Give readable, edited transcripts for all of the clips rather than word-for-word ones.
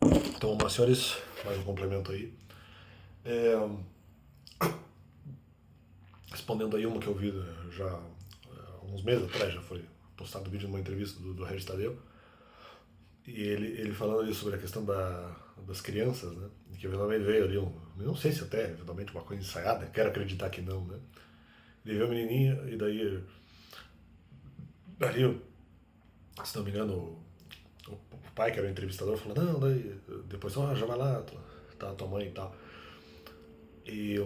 Então, mas senhores, mais um complemento aí. É, respondendo aí uma que eu vi já há uns meses atrás, já foi postado um vídeo numa entrevista do Regis Tadeu, e ele falando ali sobre a questão das crianças, né? Que eventualmente veio ali não sei se até eventualmente uma coisa ensaiada, quero acreditar que não, né? Ele veio a menininha e daí, se não me engano, o pai, que era o entrevistador, falou, não, daí depois, já vai lá, tá tua mãe e tal. E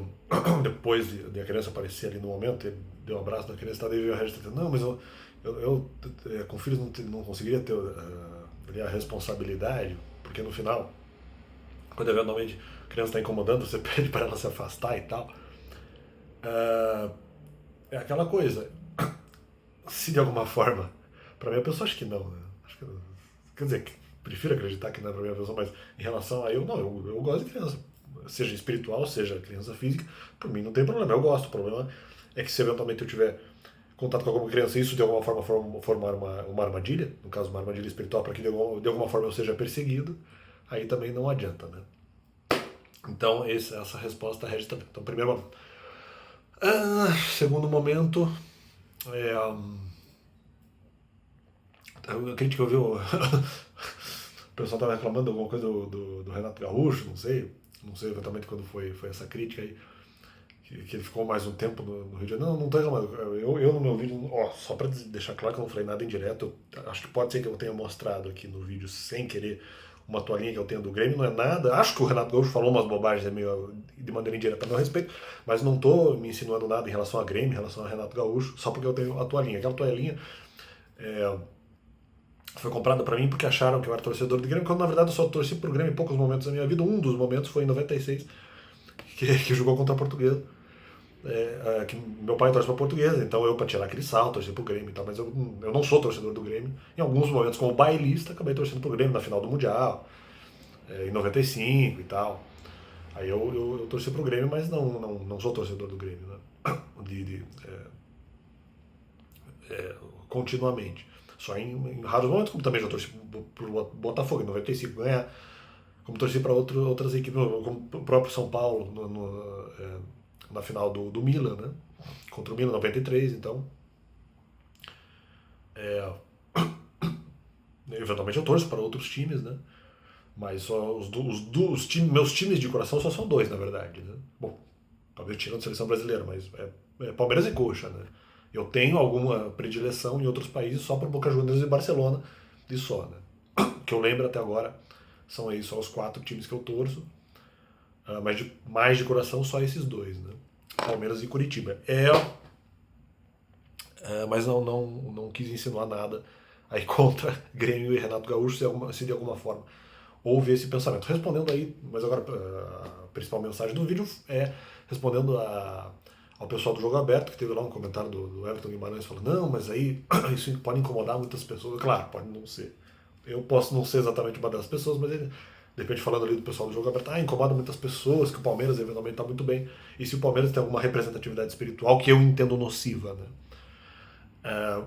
depois de a criança aparecer ali no momento, ele deu um abraço na criança e veio a Regis dizendo, não, mas eu com filhos não conseguiria ter ali a responsabilidade, porque no final, quando eventualmente a criança está incomodando, você pede para ela se afastar e tal. Ah, é aquela coisa, se de alguma forma, para mim a pessoa acha que não, né? Acho que, quer dizer, prefiro acreditar que não é para mim a pessoa, mas em relação a eu, não, eu gosto de criança, seja espiritual, seja criança física, por mim não tem problema, eu gosto. O problema é que se eventualmente eu tiver contato com alguma criança e isso de alguma forma formar uma armadilha, no caso uma armadilha espiritual, para que de alguma forma eu seja perseguido, aí também não adianta, né? Então, essa resposta rege também. Então, primeiro, segundo momento, é, a crítica eu vi, o pessoal estava reclamando de alguma coisa do Renato Gaúcho, não sei exatamente quando foi essa crítica aí, que ele ficou mais um tempo no Rio de Janeiro. Não, não tô reclamando. Eu no meu vídeo, ó, só para deixar claro que eu não falei nada indireto, eu acho que pode ser que eu tenha mostrado aqui no vídeo sem querer uma toalhinha que eu tenho do Grêmio, não é nada. Acho que o Renato Gaúcho falou umas bobagens meio, de maneira indireta a meu respeito, mas não tô me insinuando nada em relação a Grêmio, em relação a Renato Gaúcho, só porque eu tenho a toalhinha. Aquela toalhinha foi comprada para mim porque acharam que eu era torcedor do Grêmio, quando na verdade eu só torci pro Grêmio em poucos momentos da minha vida. Um dos momentos foi em 96, que jogou contra a Portuguesa. Que meu pai torce pra Portuguesa, então eu, pra tirar aquele salto, torci pro Grêmio e tal, mas eu não sou torcedor do Grêmio. Em alguns momentos, como bailista, acabei torcendo pro Grêmio na final do Mundial, em 95 e tal. Aí eu torci pro Grêmio, mas não sou torcedor do Grêmio, né? De, de, continuamente. Só em raros momentos, como também já torci pro Botafogo em 95 ganhar, como torci para outras equipes, como o próprio São Paulo na final do Milan, né? Contra o Milan 93, então eventualmente eu torço para outros times, né? Mas só meus times de coração só são dois, na verdade, né? Bom, talvez tirando a seleção brasileira, mas é Palmeiras e Coxa, né? Eu tenho alguma predileção em outros países só para Boca Juniors e Barcelona, e só, né? Que eu lembro até agora são aí só os quatro times que eu torço, mas mais de coração só esses dois, né? Palmeiras e Curitiba. Mas não quis insinuar nada aí contra Grêmio e Renato Gaúcho, se de alguma forma houve esse pensamento. Respondendo aí, mas agora a principal mensagem do vídeo é respondendo ao pessoal do Jogo Aberto, que teve lá um comentário do Everton Guimarães falando, não, mas aí isso pode incomodar muitas pessoas. Claro, pode não ser. Eu posso não ser exatamente uma das pessoas, mas ele, de repente falando ali do pessoal do Jogo Aberto, incomoda muitas pessoas, que o Palmeiras eventualmente está muito bem, e se o Palmeiras tem alguma representatividade espiritual que eu entendo nociva, né?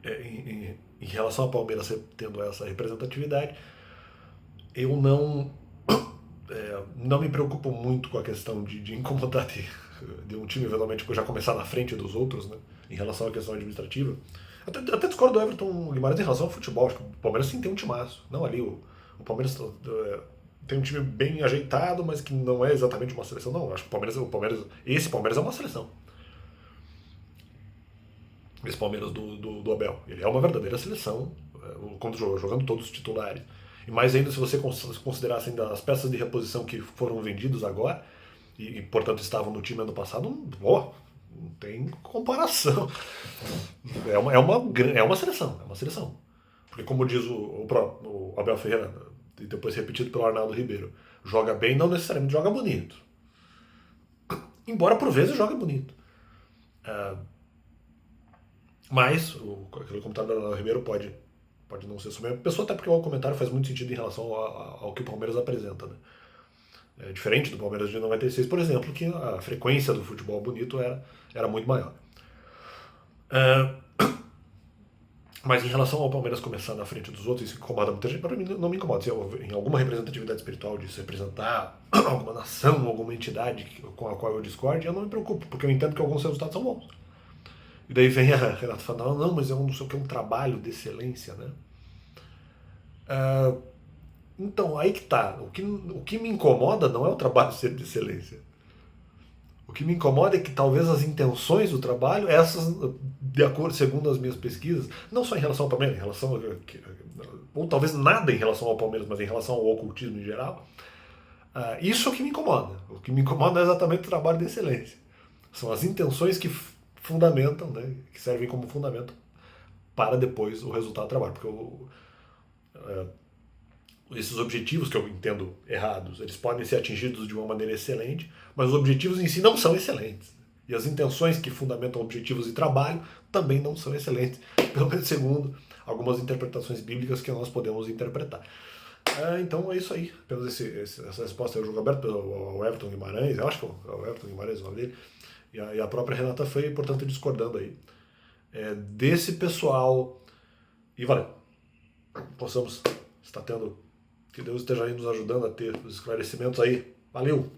Em relação ao Palmeiras tendo essa representatividade, eu não me preocupo muito com a questão de incomodar de um time eventualmente já começar na frente dos outros, né? Em relação à questão administrativa. Até discordo do Everton Guimarães em relação ao futebol. Acho que o Palmeiras sim tem um timaço. Não ali, o Palmeiras tem um time bem ajeitado, mas que não é exatamente uma seleção. Não, acho que esse Palmeiras é uma seleção. Esse Palmeiras do Abel. Ele é uma verdadeira seleção, quando jogando todos os titulares. E mais ainda se você considerasse ainda as peças de reposição que foram vendidos agora, portanto estavam no time ano passado, não tem comparação. É uma seleção, é uma seleção. Porque como diz o Abel Ferreira, e depois repetido pelo Arnaldo Ribeiro, joga bem, não necessariamente joga bonito. Embora por vezes jogue bonito. Mas aquele comentário do Arnaldo Ribeiro pode não ser sobre a pessoa, até porque o comentário faz muito sentido em relação ao que o Palmeiras apresenta, né? É diferente do Palmeiras de 96, por exemplo, que a frequência do futebol bonito era muito maior. Mas em relação ao Palmeiras começar na frente dos outros, isso incomoda muita gente. Para mim não me incomoda. Se em alguma representatividade espiritual de se representar alguma nação, alguma entidade com a qual eu discorde, eu não me preocupo, porque eu entendo que alguns resultados são bons. E daí vem a Renata falando, não, mas é um, não sei o que, um trabalho de excelência, né? Então, aí que tá. O que me incomoda não é o trabalho ser de excelência. O que me incomoda é que talvez as intenções do trabalho, essas, de acordo, segundo as minhas pesquisas, não só em relação ao Palmeiras, em relação ou talvez nada em relação ao Palmeiras, mas em relação ao ocultismo em geral, isso é o que me incomoda. O que me incomoda é exatamente o trabalho de excelência. São as intenções que fundamentam, né, que servem como fundamento para depois o resultado do trabalho. Porque esses objetivos que eu entendo errados, eles podem ser atingidos de uma maneira excelente, mas os objetivos em si não são excelentes. E as intenções que fundamentam objetivos e trabalho também não são excelentes, pelo menos segundo algumas interpretações bíblicas que nós podemos interpretar. Então é isso aí. Apenas essa resposta eu jogo aberto ao Everton Guimarães, eu acho que é o Everton Guimarães o nome dele, e a própria Renata foi, portanto, discordando aí desse pessoal. E valeu. Possamos estar tendo. Que Deus esteja aí nos ajudando a ter os esclarecimentos aí. Valeu!